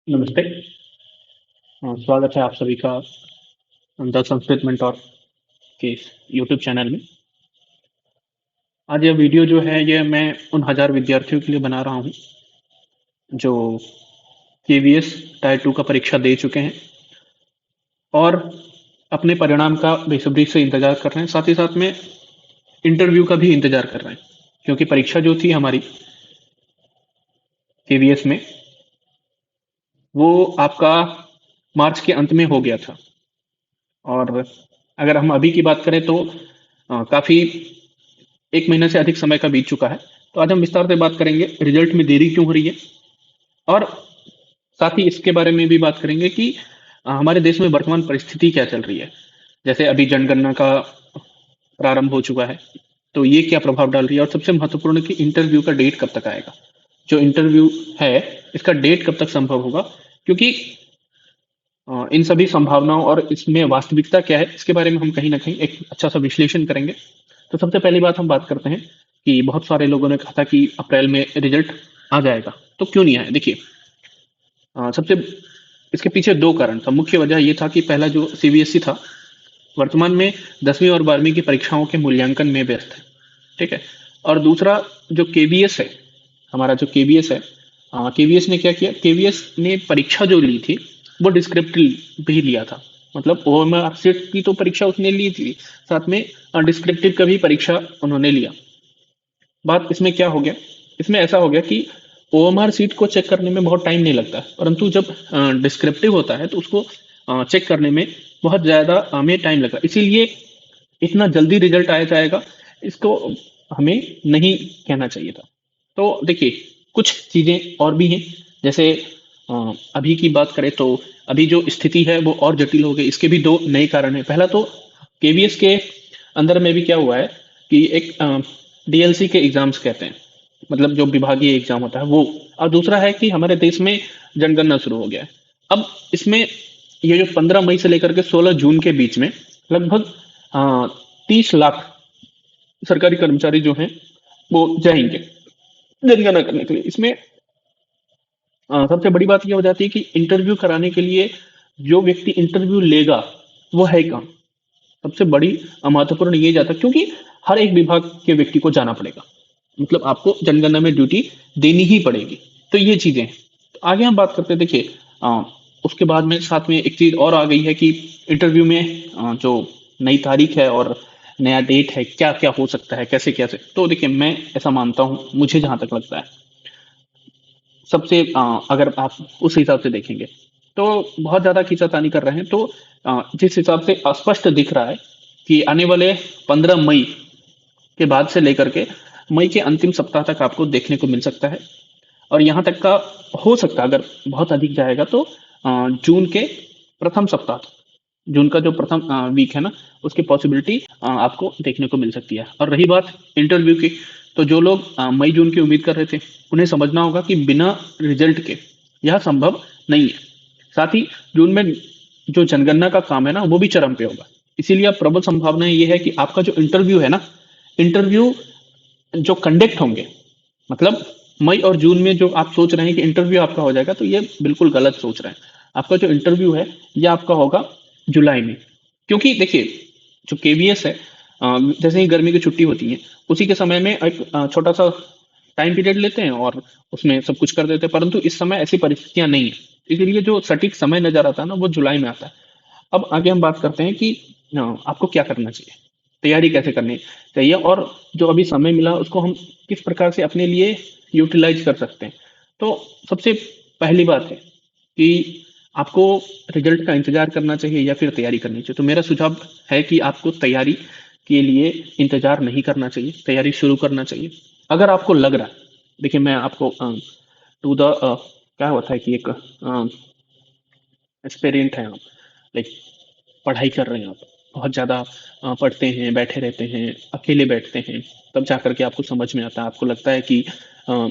नमस्ते। स्वागत है आप सभी का द संस्कृत मेंटोर के यूट्यूब चैनल में। आज यह वीडियो जो है ये मैं उन हजार विद्यार्थियों के लिए बना रहा हूँ जो केवीएस टायर 2 का परीक्षा दे चुके हैं और अपने परिणाम का बेसब्री से इंतजार कर रहे हैं। साथ ही साथ में इंटरव्यू का भी इंतजार कर रहे हैं, क्योंकि परीक्षा जो थी हमारी केवीएस में वो आपका मार्च के अंत में हो गया था। और अगर हम अभी की बात करें तो काफी 1 महीने से अधिक समय का बीत चुका है। तो आज हम विस्तार से बात करेंगे रिजल्ट में देरी क्यों हो रही है, और साथ ही इसके बारे में भी बात करेंगे कि हमारे देश में वर्तमान परिस्थिति क्या चल रही है। जैसे अभी जनगणना का प्रारंभ हो चुका है, तो ये क्या प्रभाव डाल रही है, और सबसे महत्वपूर्ण कि इंटरव्यू का डेट कब तक आएगा। जो इंटरव्यू है इसका डेट कब तक संभव होगा, क्योंकि इन सभी संभावनाओं और इसमें वास्तविकता क्या है इसके बारे में हम कहीं ना कहीं एक अच्छा सा विश्लेषण करेंगे। तो सबसे पहली बात हम बात करते हैं कि बहुत सारे लोगों ने कहा था कि अप्रैल में रिजल्ट आ जाएगा, तो क्यों नहीं आया। देखिए, सबसे इसके पीछे दो कारण था। मुख्य वजह ये था कि पहला जो सीबीएसई था वर्तमान में 10वीं और 12वीं की परीक्षाओं के मूल्यांकन में व्यस्त है। ठीक है। और दूसरा जो केबीएस है, हमारा जो केबीएस है, केबीएस ने क्या किया, केबीएस ने परीक्षा जो ली थी वो डिस्क्रिप्टिव भी लिया था। मतलब ओएमआर सीट की तो परीक्षा उसने ली थी, साथ में डिस्क्रिप्टिव का भी परीक्षा उन्होंने लिया। बात इसमें क्या हो गया, इसमें ऐसा हो गया कि ओएमआर सीट को चेक करने में बहुत टाइम नहीं लगता है, परंतु जब डिस्क्रिप्टिव होता है तो उसको चेक करने में बहुत ज्यादा हमें टाइम लगा। इसीलिए इतना जल्दी रिजल्ट आया जाएगा इसको हमें नहीं कहना चाहिए था। तो देखिए, कुछ चीजें और भी हैं। जैसे अभी की बात करें तो अभी जो स्थिति है वो और जटिल हो गई। इसके भी दो नए कारण हैं। पहला तो केवीएस के अंदर में भी क्या हुआ है कि एक डीएलसी के एग्जाम्स कहते हैं, मतलब जो विभागीय एग्जाम होता है वो। और दूसरा है कि हमारे देश में जनगणना शुरू हो गया है। अब इसमें ये जो 15 मई से लेकर के 16 जून के बीच में लगभग 30 लाख सरकारी कर्मचारी जो हैं वो जाएंगे जनगणना करने के लिए। इसमें सबसे बड़ी बात यह हो जाती है कि इंटरव्यू कराने के लिए जो व्यक्ति इंटरव्यू लेगा वो है कहाँ। सबसे बड़ी महत्वपूर्ण ये जाता है, क्योंकि हर एक विभाग के व्यक्ति को जाना पड़ेगा। मतलब आपको जनगणना में ड्यूटी देनी ही पड़ेगी। तो ये चीजें हैं। तो आगे हम बात करते हैं। देखिए, उसके बाद में साथ में एक चीज और आ गई है कि इंटरव्यू में जो नई तारीख है और नया डेट है, क्या क्या हो सकता है, कैसे कैसे। तो देखिए, मैं ऐसा मानता हूँ, मुझे जहां तक लगता है सबसे अगर आप उस हिसाब से देखेंगे तो बहुत ज्यादा खींचातानी कर रहे हैं। तो जिस हिसाब से स्पष्ट दिख रहा है कि आने वाले 15 मई के बाद से लेकर के मई के अंतिम सप्ताह तक आपको देखने को मिल सकता है। और यहाँ तक का हो सकता है, अगर बहुत अधिक जाएगा तो जून के प्रथम सप्ताह तक, जून का जो प्रथम वीक है ना, उसकी पॉसिबिलिटी आपको देखने को मिल सकती है। और रही बात इंटरव्यू की, तो जो लोग मई जून की उम्मीद कर रहे थे उन्हें समझना होगा कि बिना रिजल्ट के यह संभव नहीं है। साथ ही जून में जो जनगणना का काम है ना वो भी चरम पे होगा। इसीलिए अब प्रबल संभावना ये है कि आपका जो इंटरव्यू है ना, इंटरव्यू जो कंडक्ट होंगे, मतलब मई और जून में जो आप सोच रहे हैं कि इंटरव्यू आपका हो जाएगा, तो ये बिल्कुल गलत सोच रहे हैं। आपका जो इंटरव्यू है ये आपका होगा जुलाई में। क्योंकि देखिए, जो केवीएस है, जैसे ही गर्मी की छुट्टी होती है उसी के समय में एक छोटा सा टाइम पीरियड लेते हैं और उसमें सब कुछ कर देते हैं, परंतु इस समय ऐसी परिस्थितियां नहीं है। इसलिए जो सटीक समय नजर आता है ना वो जुलाई में आता है। अब आगे हम बात करते हैं कि आपको क्या करना चाहिए, तैयारी कैसे करनी चाहिए, और जो अभी समय मिला उसको हम किस प्रकार से अपने लिए यूटिलाइज कर सकते हैं। तो सबसे पहली बात है कि आपको रिजल्ट का इंतजार करना चाहिए या फिर तैयारी करनी चाहिए। तो मेरा सुझाव है कि आपको तैयारी के लिए इंतजार नहीं करना चाहिए, तैयारी शुरू करना चाहिए। अगर आपको लग रहा है, देखिए मैं आपको टू द क्या होता है कि एक एक्सपेरिएंट है आप, लाइक पढ़ाई कर रहे हैं आप, बहुत ज़्यादा पढ़ते हैं, बैठे रहते हैं, अकेले बैठते हैं, तब जा कर के आपको समझ में आता है। आपको लगता है कि अ,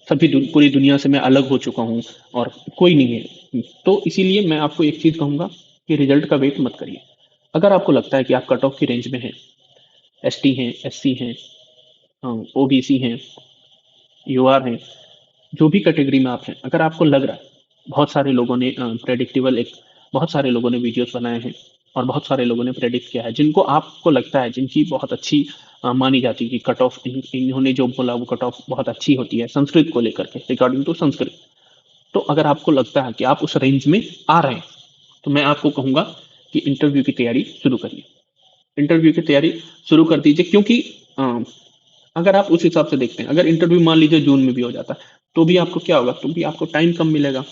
पूरी दुनिया से मैं अलग हो चुका हूँ और कोई नहीं है। तो इसीलिए मैं आपको एक चीज़ कहूँगा कि रिजल्ट का वेट मत करिए। अगर आपको लगता है कि आप कट ऑफ की रेंज में हैं, एसटी हैं, एससी हैं, ओबीसी हैं, यूआर हैं, जो भी कैटेगरी में आप हैं, अगर आपको लग रहा है बहुत सारे लोगों ने प्रेडिक्टेबल एक बहुत सारे लोगों ने वीडियोस बनाए हैं और बहुत सारे लोगों ने प्रेडिक्ट किया है, जिनको आपको लगता है जिनकी बहुत अच्छी मानी जाती है कि कट ऑफ इन्होंने जो बोला वो कट ऑफ बहुत अच्छी होती है संस्कृत को लेकर के, रिगार्डिंग टू संस्कृत। तो अगर आपको लगता है कि आप उस रेंज में आ रहे हैं, तो मैं आपको कहूंगा कि इंटरव्यू की तैयारी शुरू करिए। इंटरव्यू की तैयारी शुरू कर दीजिए, क्योंकि अ, अगर आप उस हिसाब से देखते हैं, अगर इंटरव्यू मान लीजिए जून में भी हो जाता है, तो भी आपको क्या होगा, तो भी आपको टाइम कम मिलेगा।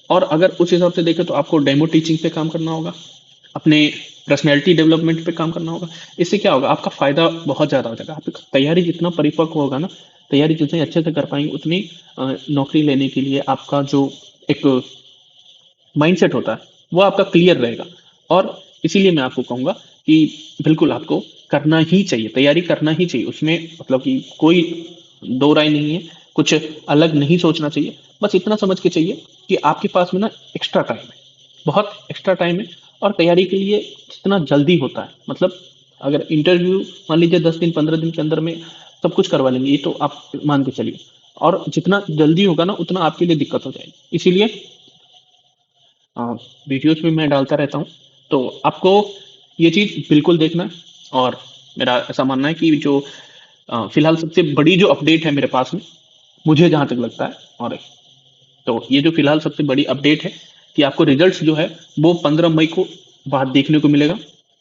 और अगर उस हिसाब से देखें तो आपको डेमो टीचिंग पे काम करना होगा, अपने पर्सनैलिटी डेवलपमेंट पे काम करना होगा। इससे क्या होगा, आपका फायदा बहुत ज़्यादा हो जाएगा। आपकी तैयारी जितना परिपक्व होगा ना, तैयारी जितनी अच्छे से कर पाएंगे, उतनी नौकरी लेने के लिए आपका जो एक माइंडसेट होता है वो आपका क्लियर रहेगा। और इसीलिए मैं आपको कहूँगा कि बिल्कुल आपको करना ही चाहिए, तैयारी करना ही चाहिए। उसमें मतलब कि कोई दो राय नहीं है, कुछ अलग नहीं सोचना चाहिए। बस इतना समझ के चाहिए कि आपके पास में ना एक्स्ट्रा टाइम है, बहुत एक्स्ट्रा टाइम है। और तैयारी के लिए जितना जल्दी होता है, मतलब अगर इंटरव्यू मान लीजिए 10 दिन 15 दिन के अंदर में सब कुछ करवा लेंगे, ये तो आप मान के चलिए। और जितना जल्दी होगा ना, उतना आपके लिए दिक्कत हो जाएगी। इसीलिए वीडियोस भी मैं डालता रहता हूँ, तो आपको ये चीज़ बिल्कुल देखना है। और मेरा ऐसा मानना है कि जो फिलहाल सबसे बड़ी जो अपडेट है मेरे पास में, मुझे जहाँ तक लगता है, और तो ये जो फिलहाल सबसे बड़ी अपडेट है कि आपको रिजल्ट्स जो है वो 15 मई को बाद देखने को मिलेगा।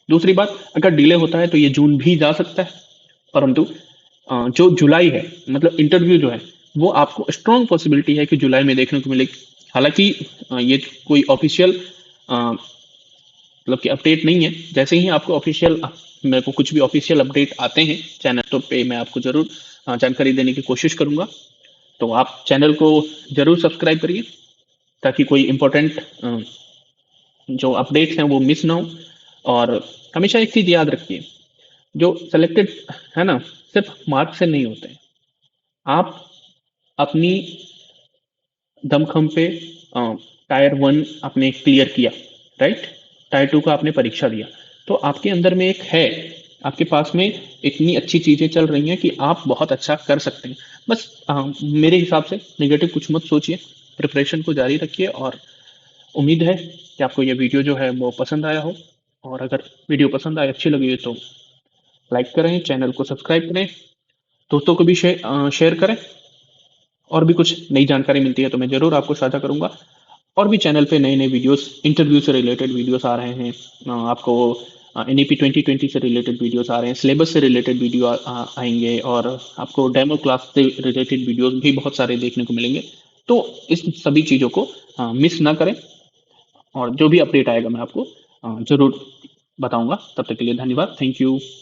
दूसरी बात, अगर डिले होता है तो ये जून भी जा सकता है, परंतु जो जुलाई है, मतलब इंटरव्यू जो है, वो आपको स्ट्रॉन्ग पॉसिबिलिटी है कि जुलाई में देखने को मिलेगी। हालांकि ये कोई ऑफिशियल मतलब कि अपडेट नहीं है। जैसे ही आपको ऑफिशियल मेरे को कुछ भी ऑफिशियल अपडेट आते हैं चैनल तो पे, मैं आपको जरूर जानकारी देने की कोशिश करूंगा। तो आप चैनल को जरूर सब्सक्राइब करिए, ताकि कोई इम्पोर्टेंट जो अपडेट्स हैं वो मिस ना हो। और हमेशा एक चीज़ याद रखिए, जो सेलेक्टेड है ना, सिर्फ मार्क्स से नहीं होते हैं। आप अपनी दमखम पे टायर 1 आपने क्लियर किया, राइट, टायर 2 का आपने परीक्षा दिया, तो आपके अंदर में एक है, आपके पास में इतनी अच्छी चीज़ें चल रही हैं कि आप बहुत अच्छा कर सकते हैं। बस मेरे हिसाब से नेगेटिव कुछ मत सोचिए, प्रिपरेशन को जारी रखिए। और उम्मीद है कि आपको ये वीडियो जो है वो पसंद आया हो। और अगर वीडियो पसंद आए, अच्छी लगी हो, तो लाइक करें, चैनल को सब्सक्राइब करें, दोस्तों को भी शेयर करें। और भी कुछ नई जानकारी मिलती है तो मैं ज़रूर आपको साझा करूंगा। और भी चैनल पे नए नए वीडियोस, इंटरव्यू से रिलेटेड वीडियोस आ रहे हैं। आपको NEP 2020 से रिलेटेड वीडियोस आ रहे हैं, सिलेबस से रिलेटेड वीडियो आएंगे, और आपको डेमो क्लास से रिलेटेड वीडियोस भी बहुत सारे देखने को मिलेंगे। तो इस सभी चीज़ों को मिस ना करें, और जो भी अपडेट आएगा मैं आपको ज़रूर बताऊंगा। तब तक के लिए धन्यवाद, थैंक यू।